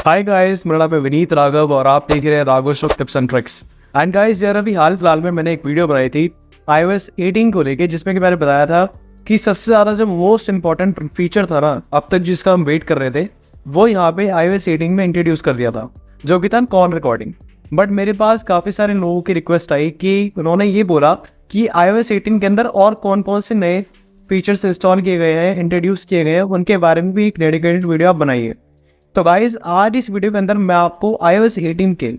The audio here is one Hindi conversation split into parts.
हाय गाइस, मेरा नाम है विनीत राघव और आप देख रहे हैं Raghav show tips and tricks. And guys यार, अभी हाल फिलहाल में मैंने एक वीडियो बनाई थी iOS 18 को लेके, जिसमें कि मैंने बताया था कि सबसे ज़्यादा जो मोस्ट इंपॉर्टेंट फीचर था ना अब तक जिसका हम वेट कर रहे थे, वो यहाँ पे iOS 18 में इंट्रोड्यूस कर दिया था, जो कि था कॉल रिकॉर्डिंग। बट मेरे पास काफ़ी सारे लोगों की रिक्वेस्ट आई कि उन्होंने ये बोला कि iOS 18 के अंदर और कौन कौन से नए फीचर्स इंस्टॉल किए गए हैं, इंट्रोड्यूस किए गए हैं, उनके बारे में भी एक डेडिकेटेड वीडियो आप बनाइए। तो गाइज आज इस वीडियो के अंदर मैं आपको iOS 18 के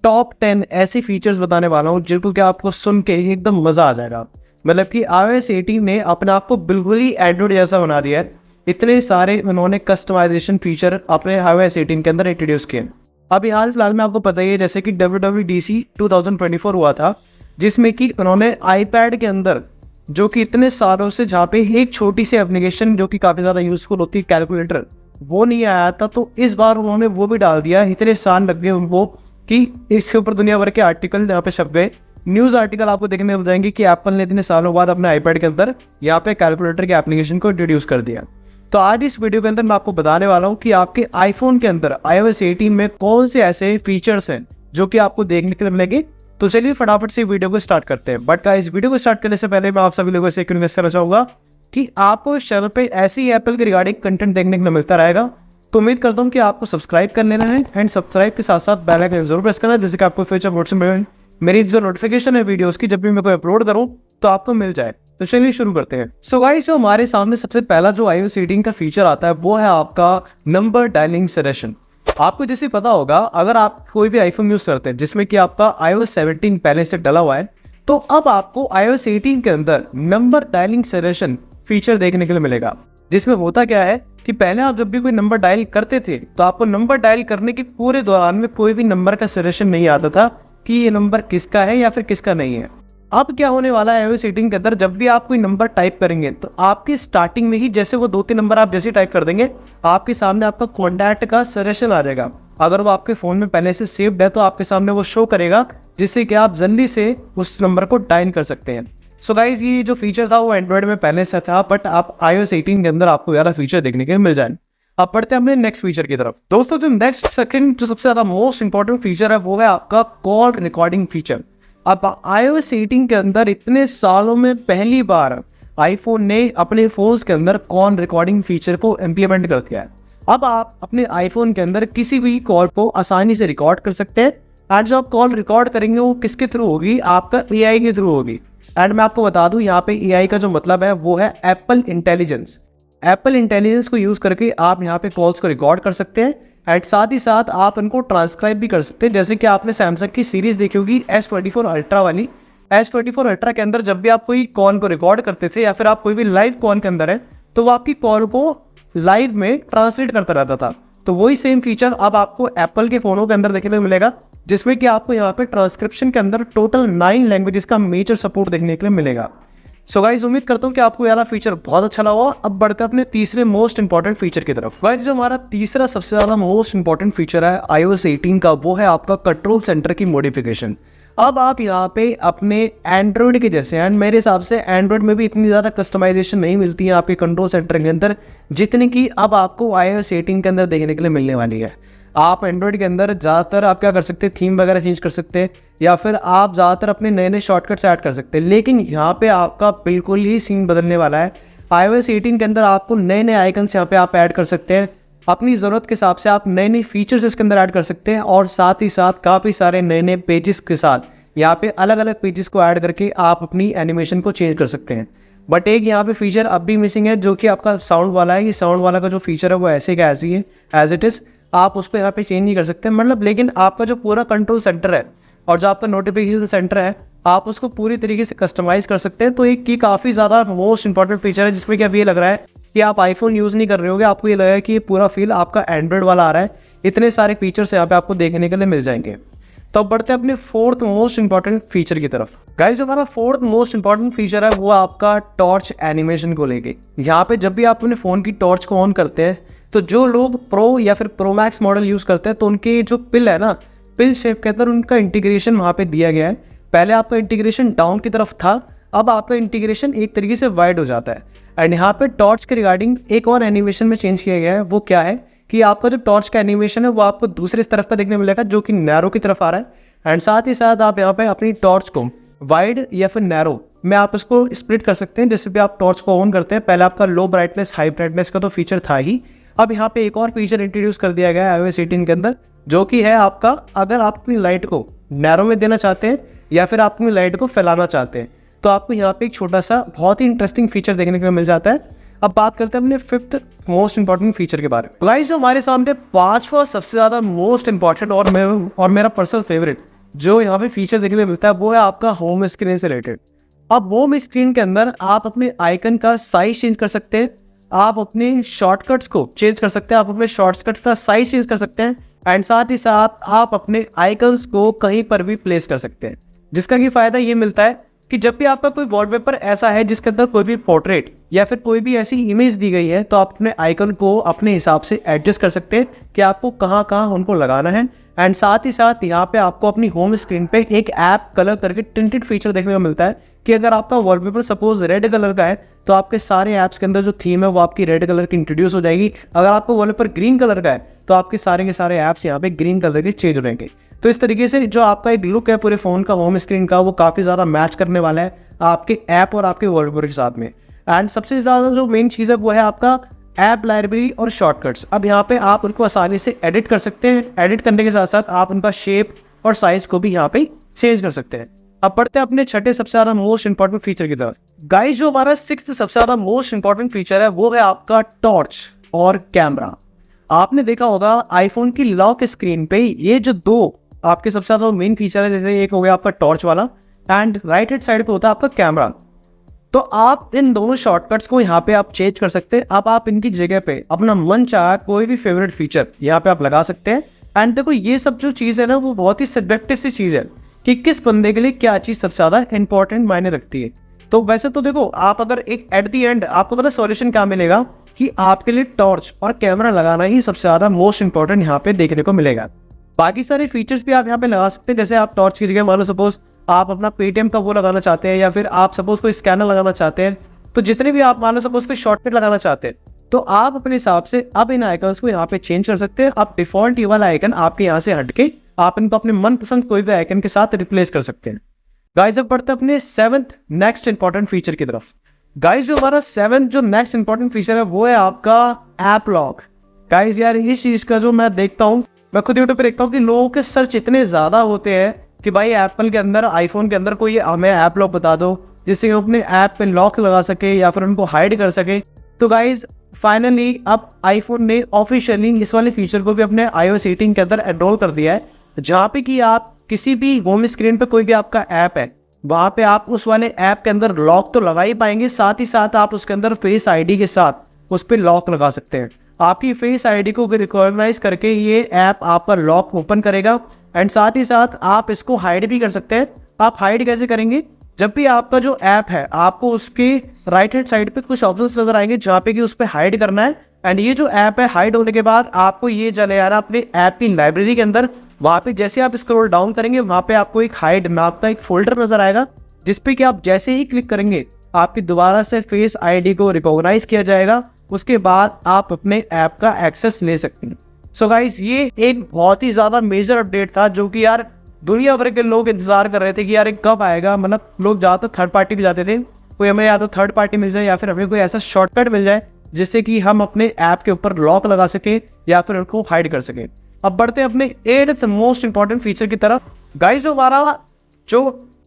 टॉप 10 ऐसे फीचर्स बताने वाला हूँ जिनको कि आपको सुन के एकदम मज़ा आ जाएगा। मतलब कि iOS 18 ने अपने आप को बिल्कुल ही एंड्रॉइड जैसा बना दिया है। इतने सारे उन्होंने कस्टमाइजेशन फीचर अपने iOS 18 के अंदर इंट्रोड्यूस किए। अभी हाल फिलहाल में आपको पता ही है, जैसे कि WWDC 2024 हुआ था, जिसमें कि उन्होंने iPad के अंदर, जो कि इतने सालों से जहाँ पे एक छोटी सी एप्लीकेशन जो कि काफ़ी ज़्यादा यूजफुल होती है, कैलकुलेटर, वो नहीं आया था, तो इस बार उन्होंने वो भी डाल दिया। इतने साल लग गए उनको कि इसके ऊपर दुनिया भर के आर्टिकल यहाँ पे छप गए। न्यूज़ आर्टिकल आपको देखने मिल जाएंगे कि एप्पल ने इतने सालों बाद अपने आईपैड के अंदर यहाँ पे कैलकुलेटर के एप्लीकेशन को इंट्रोड्यूस कर दिया। तो आज इस वीडियो के अंदर मैं आपको बताने वाला हूँ कि आपके आईफोन के अंदर iOS 18 में कौन से ऐसे फीचर्स हैं जो कि आपको देखने के लिए मिलेंगे। तो चलिए फटाफट से वीडियो को स्टार्ट करते हैं। बट इस वीडियो को स्टार्ट करने से पहले मैं आप सभी लोगों से एक रिक्वेस्ट करना चाहूँगा कि आपको इस चैनल पे ऐसी एप्पल के रिगार्डिंग कंटेंट देखने को मिलता रहेगा। तो उम्मीद करता हूँ कि आपको सब्सक्राइब कर लेना है एंड सब्सक्राइब के साथ साथ बेल आइकन जरूर प्रेस करना है, जिससे कि आपको फ्यूचर नोटिफिकेशन, मेरी जो नोटिफिकेशन है वीडियोस की, जब भी मैं कोई अपलोड करूँ तो आपको मिल जाए। तो चलिए शुरू करते हैं। सो गाइस, जो हमारे सामने सबसे पहला जो iOS 18 का फीचर आता है वो है आपका नंबर डायलिंग सजेशन। आपको जैसे पता होगा, अगर आप कोई भी आईफोन यूज करते हैं जिसमें कि आपका iOS 17 पहले से डला हुआ है, तो अब आपको iOS 18 के अंदर नंबर डायलिंग सजेशन फीचर देखने के लिए मिलेगा। जिसमें होता क्या है कि पहले आप जब भी कोई नंबर डायल करते थे तो आपको नंबर डायल करने के पूरे दौरान में कोई भी नंबर का सजेशन नहीं आता था कि ये नंबर किसका है या फिर किसका नहीं है। अब क्या होने वाला है iOS 18 के अंदर, जब भी आप कोई नंबर टाइप करेंगे तो आपकी स्टार्टिंग में ही जैसे वो 2-3 नंबर आप जैसे टाइप कर देंगे, आपके सामने आपका कॉन्टैक्ट का सजेशन आ जाएगा। अगर वो आपके फ़ोन में पहले से सेव्ड है तो आपके सामने वो शो करेगा, जिससे कि आप जल्दी से उस नंबर को डायल कर सकते हैं। सो गाइज, ये जो फीचर था वो एंड्रॉइड में पहले से था, बट आप iOS 18 के अंदर आपको यार फीचर देखने के लिए मिल जाए। अब बढ़ते हैं अपने नेक्स्ट फीचर की तरफ। दोस्तों, जो नेक्स्ट सेकंड जो सबसे ज़्यादा मोस्ट इंपॉर्टेंट फीचर है वो है आपका कॉल रिकॉर्डिंग फीचर। अब iOS 18 के अंदर इतने सालों में पहली बार आईफोन ने अपने फ़ोन्स के अंदर कॉल रिकॉर्डिंग फीचर को इम्प्लीमेंट कर दिया है। अब आप अपने आईफोन के अंदर किसी भी कॉल को आसानी से रिकॉर्ड कर सकते हैं। एंड जो आप कॉल रिकॉर्ड करेंगे वो किसके थ्रू होगी? आपका AI के थ्रू होगी। एंड मैं आपको बता दूं, यहाँ पे AI का जो मतलब है वो है एप्पल इंटेलिजेंस। एप्पल इंटेलिजेंस को यूज़ करके आप यहाँ पे कॉल्स को रिकॉर्ड कर सकते हैं एंड साथ ही साथ आप उनको ट्रांसक्राइब भी कर सकते हैं। जैसे कि आपने सैमसंग की सीरीज़ देखी होगी S24 अल्ट्रा वाली। S24 अल्ट्रा के अंदर जब भी आप कोई कॉल को रिकॉर्ड करते थे या फिर आप कोई भी लाइव कॉल के अंदर है तो वो आपकी कॉल को लाइव में ट्रांसलेट करता रहता था। तो वही सेम फीचर अब आपको एप्पल के फ़ोनों के अंदर देखने को मिलेगा, जिसमें कि आपको यहाँ पे ट्रांसक्रिप्शन के अंदर टोटल 9 लैंग्वेजेस का मेजर सपोर्ट देखने के लिए मिलेगा। सो गाइस, उम्मीद करता हूँ कि आपको यह फीचर बहुत अच्छा लगा। अब बढ़ते हैं अपने तीसरे मोस्ट इंपॉर्टेंट फीचर की तरफ। गाइस, जो हमारा तीसरा सबसे ज़्यादा मोस्ट इंपॉर्टेंट फीचर है iOS 18 का, वो है आपका कंट्रोल सेंटर की मॉडिफिकेशन। अब आप यहाँ पे अपने एंड्रॉयड के जैसे, एंड मेरे हिसाब से एंड्रॉयड में भी इतनी ज़्यादा कस्टमाइजेशन नहीं मिलती है आपके कंट्रोल सेंटर के अंदर जितनी कि अब आपको iOS 18 के अंदर देखने के लिए मिलने वाली है। आप एंड्रॉयड के अंदर ज़्यादातर आप क्या कर सकते हैं, थीम वगैरह चेंज कर सकते हैं या फिर आप ज़्यादातर अपने नए नए शॉर्टकट्स ऐड कर सकते हैं। लेकिन यहाँ पे आपका बिल्कुल ही सीन बदलने वाला है। iOS 18 के अंदर आपको नए नए आइकन्स यहाँ पे आप ऐड कर सकते हैं। अपनी ज़रूरत के हिसाब से आप नए नए फीचर्स इसके अंदर ऐड कर सकते हैं और साथ ही साथ काफ़ी सारे नए नए पेजेस के साथ यहाँ पे अलग अलग पेजेस को ऐड करके आप अपनी एनिमेशन को चेंज कर सकते हैं। बट एक यहाँ पे फीचर अब भी मिसिंग है, जो कि आपका साउंड वाला है। ये साउंड वाला का जो फीचर है वो ऐसे का ऐसे ही है, एज इट इज़। आप उसको यहाँ पे चेंज नहीं कर सकते, मतलब। लेकिन आपका जो पूरा कंट्रोल सेंटर है और जो आपका नोटिफिकेशन सेंटर है, आप उसको पूरी तरीके से कस्टमाइज़ कर सकते हैं। तो एक की काफ़ी ज़्यादा मोस्ट इंपॉर्टेंट फीचर है, जिसमें कि अब ये लग रहा है कि आप आईफोन यूज़ नहीं कर रहे होगे, आपको ये लगा है कि ये पूरा फील आपका एंड्रॉयड वाला आ रहा है। इतने सारे फीचर्स यहाँ पे आपको देखने के लिए मिल जाएंगे। तो अब बढ़ते हैं अपने फोर्थ मोस्ट इंपॉर्टेंट फीचर की तरफ। गाइस, हमारा फोर्थ मोस्ट इंपॉर्टेंट फीचर है वो आपका टॉर्च एनिमेशन को लेके। यहाँ पे जब भी आप अपने फ़ोन की टॉर्च को ऑन करते हैं तो जो लोग प्रो या फिर प्रो मैक्स मॉडल यूज़ करते हैं तो उनके जो पिल है ना, पिल शेप के अंदर उनका इंटीग्रेशन वहाँ पे दिया गया है। पहले आपका इंटीग्रेशन डाउन की तरफ था, अब आपका इंटीग्रेशन एक तरीके से वाइड हो जाता है। एंड यहाँ पे टॉर्च के रिगार्डिंग एक और एनिमेशन में चेंज किया गया है। वो क्या है कि आपका जो टॉर्च का एनिमेशन है वो आपको दूसरे तरफ का देखने मिलेगा जो कि नैरो की तरफ आ रहा है। एंड साथ ही साथ आप यहाँ पे अपनी टॉर्च को वाइड या फिर नैरो में आप इसको स्प्लिट कर सकते हैं। जैसे भी आप टॉर्च को ऑन करते हैं, पहले आपका लो ब्राइटनेस हाई ब्राइटनेस का तो फीचर था ही, अब यहाँ पे एक और फीचर इंट्रोड्यूस कर दिया गया है iOS 18 के अंदर, जो कि है आपका अगर आप अपनी लाइट को नैरो में देना चाहते हैं या फिर आप अपनी लाइट को फैलाना चाहते हैं तो आपको यहाँ पे एक छोटा सा बहुत ही इंटरेस्टिंग फीचर देखने को मिल जाता है। अब बात करते हैं अपने फिफ्थ मोस्ट इंपॉर्टेंट फीचर के बारे में। गाइस, हमारे सामने पांचवा सबसे ज़्यादा मोस्ट इंपॉर्टेंट और मेरा पर्सनल फेवरेट जो यहाँ पे फीचर देखने को मिलता है वो है आपका होम स्क्रीन से रिलेटेड। अब होम स्क्रीन के अंदर आप अपने आइकन का साइज चेंज कर सकते हैं, आप अपने शॉर्टकट्स को चेंज कर सकते हैं, आप अपने शॉर्टकट का साइज चेंज कर सकते हैं एंड साथ ही साथ आप अपने आइकन्स को कहीं पर भी प्लेस कर सकते हैं। जिसका कि फ़ायदा ये मिलता है कि जब भी आपका कोई वॉलपेपर ऐसा है जिसके अंदर कोई भी पोर्ट्रेट या फिर कोई भी ऐसी इमेज दी गई है तो आप अपने आइकन को अपने हिसाब से एडजस्ट कर सकते हैं कि आपको कहाँ कहाँ उनको लगाना है। एंड साथ ही साथ यहाँ पे आपको अपनी होम स्क्रीन पे एक ऐप कलर करके टिंटेड फीचर देखने को मिलता है कि अगर आपका वॉलपेपर सपोज रेड कलर का है तो आपके सारे ऐप्स के अंदर जो थीम है वो आपकी रेड कलर की इंट्रोड्यूस हो जाएगी। अगर आपका वॉलपेपर ग्रीन कलर का है तो आपके सारे के सारे ऐप्स यहाँ पे ग्रीन कलर के चेंज हो जाएंगे। तो इस तरीके से जो आपका एक लुक है पूरे फ़ोन का होम स्क्रीन का वो काफ़ी ज़्यादा मैच करने वाला है आपके ऐप और आपके वॉलपेपर के साथ में। एंड सबसे ज़्यादा जो मेन चीज़ है वो है आपका ऐप लाइब्रेरी और शॉर्टकट्स। अब यहाँ पे आप उनको आसानी से एडिट कर सकते हैं, एडिट करने के साथ साथ आप उनका शेप और साइज को भी यहाँ पे चेंज कर सकते हैं। अब बढ़ते हैं अपने छठे सबसे ज़्यादा मोस्ट इंपॉर्टेंट फीचर की तरफ। गाइस, जो हमारा सिक्स्थ सबसे ज़्यादा मोस्ट इंपॉर्टेंट फीचर है वो है आपका टॉर्च और कैमरा। आपने देखा होगा आईफोन की लॉक स्क्रीन पे ये जो दो आपके सबसे ज़्यादा मेन फीचर है, जैसे एक हो गया आपका टॉर्च वाला एंड राइट हैंड साइड पे होता है आपका कैमरा। तो आप इन दोनों शॉर्टकट्स को यहाँ पे आप चेंज कर सकते हैं। अब आप इनकी जगह पे अपना मन चाहा कोई भी फेवरेट फीचर यहाँ पे आप लगा सकते हैं। एंड देखो ये सब जो चीज़ है ना वो बहुत ही सब्जेक्टिव सी चीज़ है कि किस बंदे के लिए क्या चीज़ सबसे ज़्यादा इंपॉर्टेंट मायने रखती है। तो वैसे तो देखो आप अगर एक एट दी एंड आपको पता सॉल्यूशन क्या मिलेगा कि आपके लिए टॉर्च और कैमरा लगाना ही सबसे ज़्यादा मोस्ट इंपॉर्टेंट यहाँ पे देखने को मिलेगा। बाकी सारे फीचर्स भी आप यहाँ पे लगा सकते हैं। जैसे आप टॉर्च की जगह मान लो सपोज आप अपना पेटीएम का वो लगाना चाहते हैं या फिर आप सपोज कोई स्कैनर लगाना चाहते हैं, तो जितने भी आप मान लो सपोज कोई शॉर्टकट लगाना चाहते हैं तो आप अपने हिसाब से अब इन आइकन्स को यहाँ पे चेंज कर सकते हैं। आप डिफॉल्ट ये वाला आइकन आपके यहाँ से हटके आप इनको अपने मनपसंद कोई भी आइकन के साथ रिप्लेस कर सकते हैं। गाइस, अब बढ़ते हैं अपने सेवंथ नेक्स्ट इंपॉर्टेंट फीचर की तरफ। गाइस, जो हमारा सेवंथ जो नेक्स्ट इंपॉर्टेंट फीचर है वो है आपका ऐप लॉक। गाइस यार, इस चीज़ का जो मैं देखता हूँ, मैं खुद यूट्यूब पे देखता हूँ कि लोगों के सर्च इतने ज़्यादा होते हैं कि भाई एप्पल के अंदर आईफोन के अंदर कोई हमें ऐप लॉक बता दो जिससे हम अपने ऐप पे लॉक लगा सके या फिर उनको हाइड कर सके। तो गाइज फाइनली अब आईफोन ने ऑफिशियली इस वाले फीचर को भी अपने iOS 18 के अंदर एनरोल कर दिया है, जहाँ पे कि आप किसी भी होम स्क्रीन पे कोई भी आपका ऐप है वहाँ पे आप उस वाले ऐप के अंदर लॉक तो लगा ही पाएंगे, साथ ही साथ आप उसके अंदर फेस आईडी के साथ उस पर लॉक लगा सकते हैं। आपकी फेस आईडी को रिकॉग्नाइज करके ये ऐप आपका लॉक ओपन करेगा एंड साथ ही साथ आप इसको हाइड भी कर सकते हैं। आप हाइड कैसे करेंगे? जब भी आपका जो ऐप है आपको उसके राइट हैंड साइड पे कुछ ऑप्शंस नजर आएंगे जहाँ पे कि उस पर हाइड करना है एंड ये जो ऐप है हाइड होने के बाद आपको ये चले आना अपने ऐप की लाइब्रेरी के अंदर। वहाँ पे जैसे आप स्क्रॉल डाउन करेंगे वहाँ पे आपको एक हाइड मैप का एक फोल्डर नजर आएगा जिसपे कि आप जैसे ही क्लिक करेंगे आपकी दोबारा से फेस आईडी को रिकॉग्नाइज किया जाएगा, उसके बाद आप अपने ऐप का एक्सेस ले सकते हैं। सो गाइस, ये एक बहुत ही ज़्यादा मेजर अपडेट था जो कि यार दुनिया भर के लोग इंतजार कर रहे थे कि यार एक कब आएगा। मतलब लोग ज़्यादातर थर्ड पार्टी पे जाते थे, कोई हमें या तो थर्ड पार्टी मिल जाए या फिर हमें कोई ऐसा शॉर्टकट मिल जाए जिससे कि हम अपने ऐप के ऊपर लॉक लगा सकें या फिर उनको हाइड कर सकें। अब बढ़ते हैं अपने 8th मोस्ट इंपॉर्टेंट फीचर की तरफ। गाइस, हमारा जो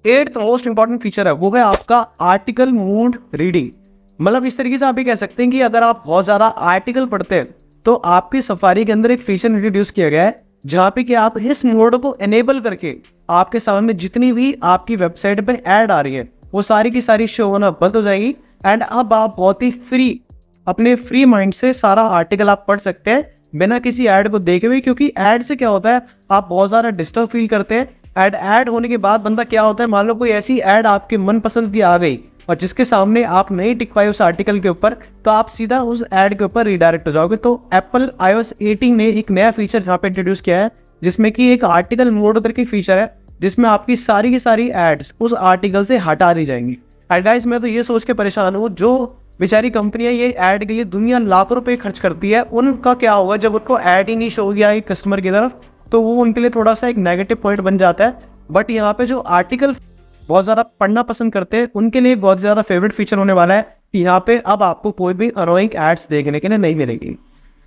8th मोस्ट इंपॉर्टेंट फीचर है वो है आपका आर्टिकल मोड रीडिंग। मतलब इस तरीके से आप ये कह सकते हैं कि अगर आप बहुत ज़्यादा आर्टिकल पढ़ते हैं तो आपकी सफारी के अंदर एक फीचर इंट्रोड्यूस किया गया है जहाँ पे कि आप इस मोड को एनेबल करके आपके सामने जितनी भी आपकी वेबसाइट पे ऐड आ रही है वो सारी की सारी शो होना बंद हो जाएगी एंड अब आप बहुत ही अपने फ्री माइंड से सारा आर्टिकल आप पढ़ सकते हैं बिना किसी ऐड को देखे हुए। क्योंकि ऐड से क्या होता है, आप बहुत ज़्यादा डिस्टर्ब फील करते हैं। ऐड होने के बाद बंदा क्या होता है, मान लो कोई ऐसी ऐड आपके मनपसंद की आ गई और जिसके सामने आप नहीं टिक पाए उस आर्टिकल के ऊपर, तो आप सीधा उस ऐड के ऊपर रिडायरेक्ट हो जाओगे। तो एप्पल iOS 18 ने एक नया फीचर यहाँ पे इंट्रोड्यूस किया है जिसमें कि एक आर्टिकल मोड करके फीचर है जिसमें आपकी सारी की सारी एड्स उस आर्टिकल से हटा दी जाएंगी। एंड गाइस, मैं तो ये सोच के परेशान हूँ जो बेचारी कंपनियां ये ऐड के लिए दुनिया लाखों रुपए खर्च करती है, उनका क्या होगा जब उनको ऐड ही नहीं शो हो गया एक कस्टमर की तरफ, तो वो उनके लिए थोड़ा सा एक नेगेटिव पॉइंट बन जाता है। बट यहाँ पे जो आर्टिकल बहुत ज़्यादा पढ़ना पसंद करते हैं उनके लिए बहुत ज़्यादा फेवरेट फीचर होने वाला है कि यहाँ पे अब आपको कोई भी अनोइंग एड्स देखने के लिए नहीं मिलेगी।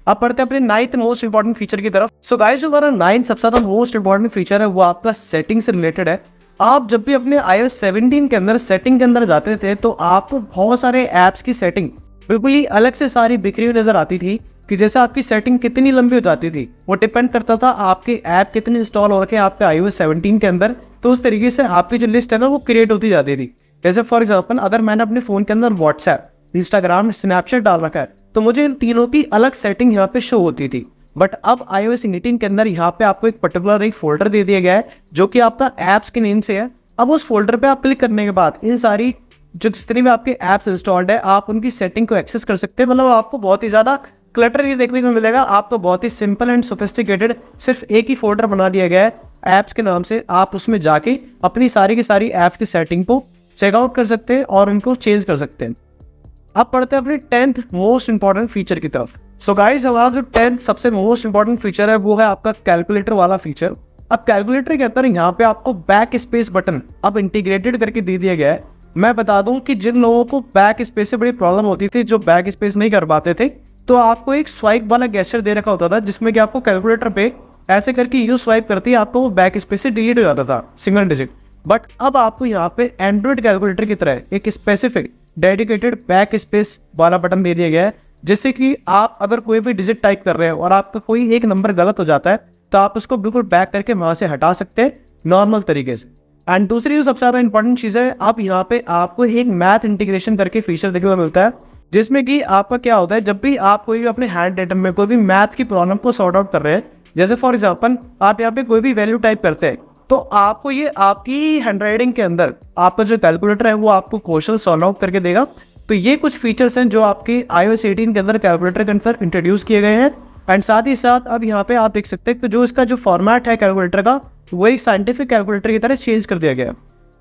अब पढ़ते हैं अपने 9th मोस्ट इंपॉर्टेंट फीचर की तरफ। सो गाइस, जो हमारा 9th सबसे ज्यादा मोस्ट इंपॉर्टेंट फीचर है वो आपका सेटिंग से रिलेटेड है। आप जब भी अपने iOS 17 के अंदर सेटिंग के अंदर जाते थे तो आपको बहुत सारे ऐप्स की सेटिंग बिल्कुल ही अलग से सारी बिखरी हुई नजर आती थी कि जैसे आपकी सेटिंग कितनी लंबी हो जाती थी वो डिपेंड करता था आपके ऐप कितने इंस्टॉल हो रखे हैं आपके iOS 17 के अंदर। तो उस तरीके से आपकी जो लिस्ट है ना वो क्रिएट होती जाती थी। जैसे फॉर एग्जाम्पल अगर मैंने अपने फोन के अंदर व्हाट्सएप, इंस्टाग्राम, स्नैपचैट डाल रखा है तो मुझे इन तीनों की अलग सेटिंग यहाँ पे शो होती थी। बट अब iOS 18 के अंदर यहाँ पे आपको एक पर्टिकुलर एक फोल्डर दे दिया गया है जो कि आपका ऐप्स के नेम से है। अब उस फोल्डर पे आप क्लिक करने के बाद इन सारी जो जितनी भी आपके ऐप्स इंस्टॉल्ड है आप उनकी सेटिंग को एक्सेस कर सकते हैं। मतलब आपको बहुत ही ज़्यादा क्लटर नहीं देखने को मिलेगा, आपको बहुत ही सिंपल एंड सोफिस्टिकेटेड सिर्फ एक ही फोल्डर बना दिया गया है ऐप्स के नाम से। आप उसमें जाके अपनी सारी की सारी ऐप्स की सेटिंग को चेकआउट कर सकते हैं और उनको चेंज कर सकते हैं। अब पढ़ते हैं अपने 10th मोस्ट इंपॉर्टेंट फीचर की तरफ। सो गाइस, हमारा जो 10th सबसे मोस्ट इंपॉर्टेंट फीचर है वो है आपका कैलकुलेटर वाला फीचर। अब कैलकुलेटर के अंदर यहाँ पे आपको बैक स्पेस बटन अब इंटीग्रेटेड करके दे दिया गया है। मैं बता दूं कि जिन लोगों को बैक स्पेस से बड़ी प्रॉब्लम होती थी, जो बैक स्पेस नहीं कर पाते थे, तो आपको एक स्वाइप वाला गेस्चर दे रखा होता था जिसमें कि आपको कैलकुलेटर पे ऐसे करके यूज स्वाइप करते ही आपको वो बैक स्पेस से डिलीट हो जाता था सिंगल डिजिट। बट अब आपको यहाँ पे एंड्रॉइड कैलकुलेटर की तरह एक स्पेसिफिक डेडिकेटेड बैक स्पेस वाला बटन दे दिया गया है, जिससे कि आप अगर कोई भी डिजिट टाइप कर रहे हो और आपका कोई एक नंबर गलत हो जाता है तो आप उसको बिल्कुल बैक करके वहां से हटा सकते हैं नॉर्मल तरीके से। एंड दूसरी जो सबसे ज़्यादा इंपॉर्टेंट चीज़ है, आप यहाँ पे आपको एक मैथ इंटीग्रेशन करके फीचर देखने को मिलता है, जिसमें कि आपका क्या होता है जब भी आप कोई भी अपने हैंड राइटिंग में कोई भी मैथ की प्रॉब्लम को सॉर्ट आउट कर रहे हैं, जैसे फॉर एग्जाम्पल आप यहाँ पे कोई भी वैल्यू टाइप करते हैं तो आपको ये आपकी हैंडराइटिंग के अंदर आपका जो कैलकुलेटर है वो आपको क्वेश्चन सॉल्व आउट करके देगा। तो ये कुछ फीचर्स हैं जो आपके iOS 18 के अंदर कैलकुलेटर के अंदर इंट्रोड्यूस किए गए हैं। एंड साथ ही साथ अब यहाँ पे आप देख सकते हैं कि जो इसका जो फॉर्मेट है कैलकुलेटर का वो एक साइंटिफिक कैलकुलेटर की तरह चेंज कर दिया गया।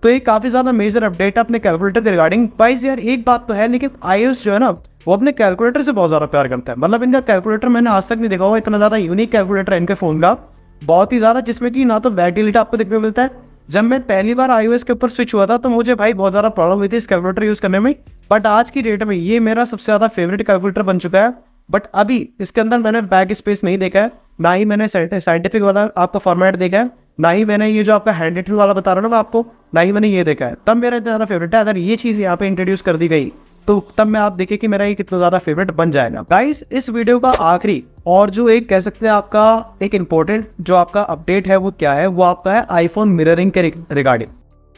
तो ये काफ़ी ज़्यादा मेजर अपडेट है अपने कैलकुलेटर के रिगार्डिंग। वाइज यार एक बात तो है, लेकिन iOS जो है ना वो अपने कैलकुलेटर से बहुत ज़्यादा प्यार करता है। मतलब इनका कैलकुलेटर मैंने आज तक नहीं देखा होगा इतना ज़्यादा यूनिक कैलकुलेटर है इनके फ़ोन का, बहुत ही ज़्यादा, जिसमें कि ना तो बैटरी लाइट आपको देखने को मिलता है। जब मैं पहली बार iOS के ऊपर स्विच हुआ था तो मुझे भाई बहुत ज़्यादा प्रॉब्लम हुई थी इस कैलकुलेटर यूज़ करने में, बट आज की डेट में ये मेरा सबसे ज़्यादा फेवरेट कैलकुलेटर बन चुका है। बट अभी इसके अंदर मैंने बैक स्पेस नहीं देखा है, ना ही मैंने साइंटिफिक वाला आपका फॉर्मेट देखा है, ना ही मैंने ये जो आपका हैंड राइटिंग वाला बता रहा हूँ ना आपको, ना ही मैंने ये देखा है। तब मेरा इतना ज़्यादा फेवरेट है। अगर ये चीज़ यहाँ पे इंट्रोड्यूस कर दी गई तो तब मैं आप देखिए कि मेरा ये कितना ज़्यादा फेवरेट बन जाएगा। गाइस, इस वीडियो का आखिरी और जो एक कह सकते हैं आपका एक इम्पोर्टेंट जो आपका अपडेट है वो क्या है, वो आपका है आईफोन मिररिंग के रिगार्डिंग।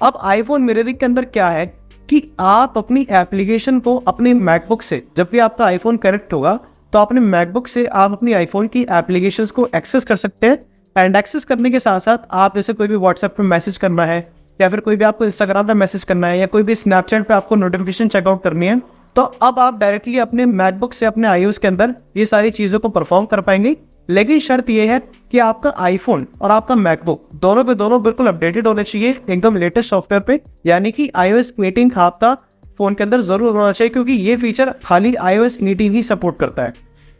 अब आईफोन मिररिंग के अंदर क्या है कि आप अपनी एप्लीकेशन को अपने मैकबुक से, जब भी आपका आईफोन कनेक्ट होगा तो अपने मैकबुक से आप अपनी आईफोन की एप्लीकेशंस को एक्सेस कर सकते हैं। एंड एक्सेस करने के साथ साथ आप जैसे कोई भी व्हाट्सएप पे मैसेज करना है या फिर कोई भी आपको इंस्टाग्राम पे मैसेज करना है या कोई भी स्नैपचैट पे आपको नोटिफिकेशन चेकआउट करनी है, तो अब आप डायरेक्टली अपने मैकबुक से अपने iOS के अंदर ये सारी चीज़ों को परफॉर्म कर पाएंगे। लेकिन शर्त ये है कि आपका आईफोन और आपका मैकबुक दोनों पे दोनों बिल्कुल अपडेटेड होने चाहिए एकदम लेटेस्ट सॉफ्टवेयर पे, यानी कि iOS 18 आपका फ़ोन के अंदर ज़रूर होना चाहिए, क्योंकि ये फीचर खाली iOS 18 ही सपोर्ट करता है।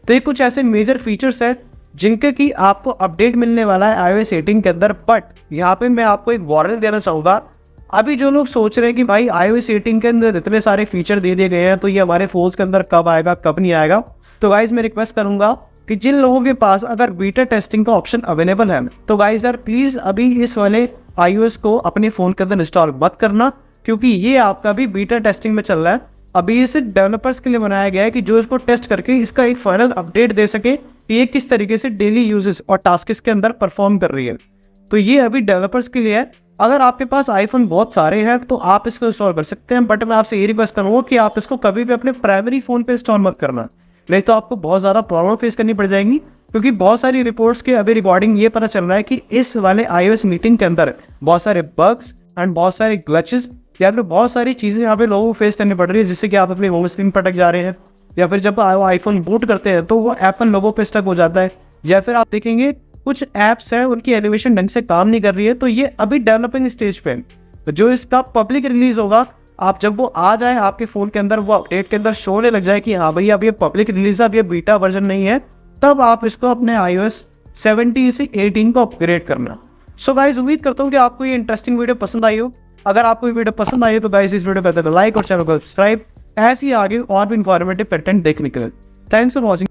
तो ये कुछ ऐसे मेजर फीचर्स हैं जिनके कि आपको अपडेट मिलने वाला है iOS 18 के अंदर। बट यहाँ पे मैं आपको एक वार्निंग देना चाहूँगा, अभी जो लोग सोच रहे हैं कि भाई iOS 18 के अंदर इतने सारे फीचर दे दिए गए हैं तो ये हमारे फोन्स के अंदर कब आएगा कब नहीं आएगा, तो गाइज मैं रिक्वेस्ट करूँगा कि जिन लोगों के पास अगर बीटा टेस्टिंग का ऑप्शन अवेलेबल है तो गाइज यार प्लीज़ अभी इस वाले iOS को अपने फ़ोन के अंदर इंस्टॉल मत करना, क्योंकि ये आपका भी बीटा टेस्टिंग में चल रहा है। अभी इसे डेवलपर्स के लिए बनाया गया है कि जो इसको टेस्ट करके इसका एक फाइनल अपडेट दे सके कि ये किस तरीके से डेली यूजेस और टास्क के अंदर परफॉर्म कर रही है। तो ये अभी डेवलपर्स के लिए है। अगर आपके पास आईफोन बहुत सारे हैं तो आप इसको इंस्टॉल कर सकते हैं, बट मैं आपसे ये रिक्वेस्ट करूँगा कि आप इसको कभी भी अपने प्राइमरी फ़ोन पे इंस्टॉल मत करना, नहीं तो आपको बहुत ज़्यादा प्रॉब्लम फेस करनी पड़ जाएंगी। क्योंकि बहुत सारी रिपोर्ट्स के अभी रिकॉर्डिंग ये पता चल रहा है कि इस वाले iOS 18 के अंदर बहुत सारे बग्स एंड बहुत सारे ग्लचेस या फिर बहुत सारी चीज़ें यहाँ पे लोगों को फेस करनी पड़ रही है, जिससे कि आप अपनी होम स्क्रीन पर अटक जा रहे हैं, या फिर जब आईफोन बूट करते हैं तो वो एप्पल लोगों पे स्टक हो जाता है, या फिर आप देखेंगे कुछ ऐप्स हैं उनकी एनिमेशन ढंग से काम नहीं कर रही है। तो ये अभी डेवलपिंग स्टेज पे है, तो जो इसका पब्लिक रिलीज होगा आप जब वो आ जाए आपके फ़ोन के अंदर, वो अपडेट के अंदर शो होने लग जाए कि हाँ भाई अब ये पब्लिक रिलीज है, अब ये बीटा वर्जन नहीं है, तब आप इसको अपने iOS 17 से 18 को अपग्रेड करना। सो गाइज उम्मीद करता हूँ कि आपको ये इंटरेस्टिंग वीडियो पसंद आई हो। अगर आपको ये वीडियो पसंद आई हो तो गाइज इस वीडियो को लाइक और चैनल को सब्सक्राइब, ऐसे ही आगे और भी इंफॉर्मेटिव कंटेंट देखने के लिए। Thanks for watching.